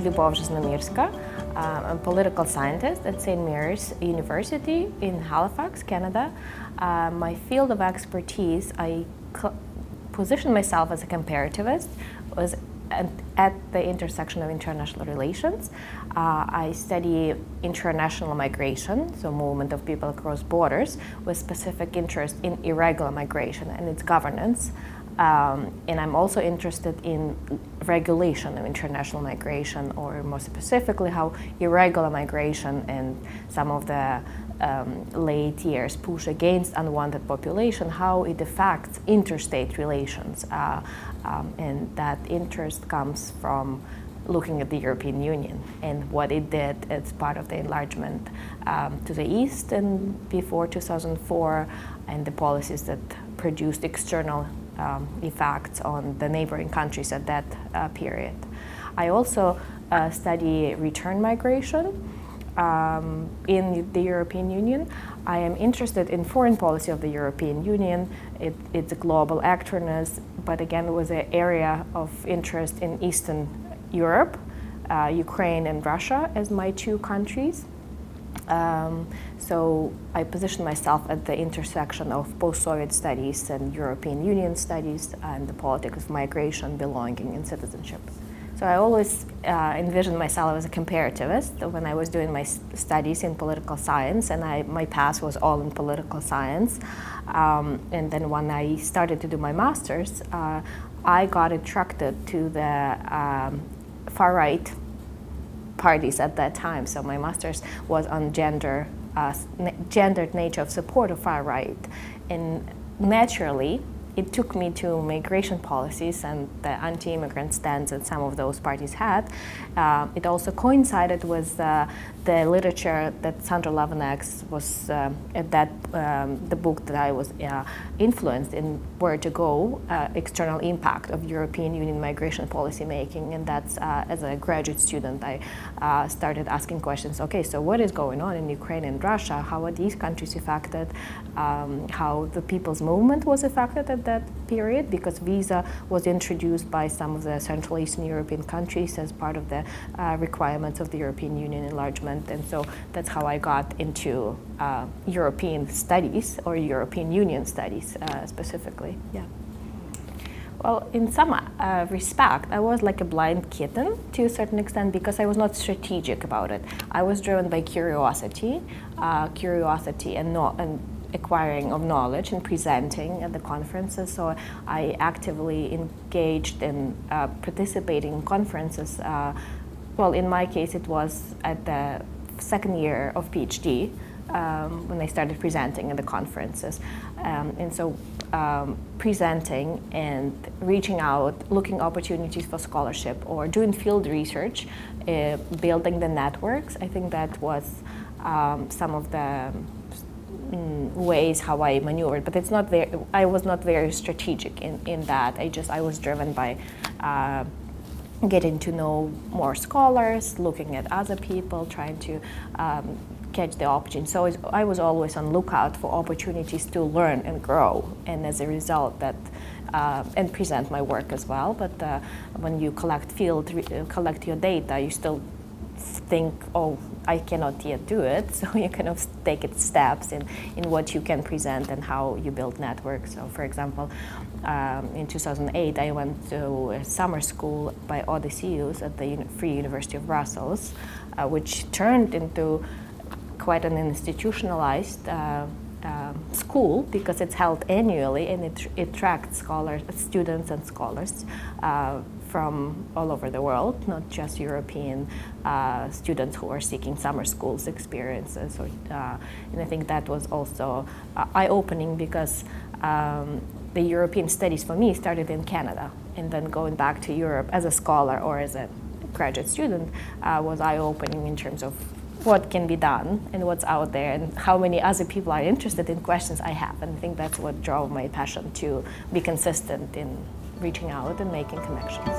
Lyubov Zhyznomirska. I'm a political scientist at St. Mary's University in Halifax, Canada. My field of expertise, I position myself as a comparativist, was at the intersection of international relations. I study international migration, so movement of people across borders, with specific interest in irregular migration and its governance. And I'm also interested in regulation of international migration, or more specifically how irregular migration and some of the late years push against unwanted population, how it affects interstate relations. And that interest comes from looking at the European Union and what it did as part of the enlargement to the east and before 2004, and the policies that produced external effects on the neighboring countries at that period. I also study return migration in the European Union. I am interested in foreign policy of the European Union. It's a global actorness, but again, it was an area of interest in Eastern Europe, Ukraine and Russia as my two countries. So I position myself at the intersection of post-Soviet studies and European Union studies and the politics of migration, belonging, and citizenship. So I always envisioned myself as a comparativist when I was doing my studies in political science, and my path was all in political science. And then when I started to do my master's, I got attracted to the far-right parties at that time. So my master's was on gendered nature of support of far right, and naturally it took me to migration policies and the anti-immigrant stance that some of those parties had. It also coincided with the literature that Sandra Levinex was at that the book that I was influenced in, Where to Go, external impact of European Union migration policy making. And that's as a graduate student I started asking questions. Okay, so what is going on in Ukraine and Russia? How are these countries affected? How the people's movement was affected at that period, because visa was introduced by some of the Central Eastern European countries as part of the requirements of the European Union enlargement. And so that's how I got into European studies, or European Union studies specifically. Yeah. Well, in some respect, I was like a blind kitten to a certain extent, because I was not strategic about it. I was driven by curiosity and acquiring of knowledge and presenting at the conferences. So I actively engaged in participating in conferences. Well, in my case, it was at the second year of PhD when I started presenting at the conferences. And so presenting and reaching out, looking opportunities for scholarship or doing field research, building the networks, I think that was some of the ways how I maneuvered, but it's not very, I was not very strategic in that. I was driven by getting to know more scholars, looking at other people, trying to catch the opportunity. So I was always on lookout for opportunities to learn and grow, and as a result that and present my work as well. But when you collect your data, you still think, oh, I cannot yet do it. So you kind of take it steps in what you can present and how you build networks. So for example, in 2008, I went to a summer school by Odysseus at the Free University of Brussels, which turned into quite an institutionalized school, because it's held annually and it attracts students and scholars from all over the world, not just European students who are seeking summer schools experiences. And I think that was also eye-opening, because the European studies for me started in Canada, and then going back to Europe as a scholar or as a graduate student was eye-opening in terms of what can be done and what's out there and how many other people are interested in questions I have. And I think that's what drove my passion to be consistent in reaching out and making connections.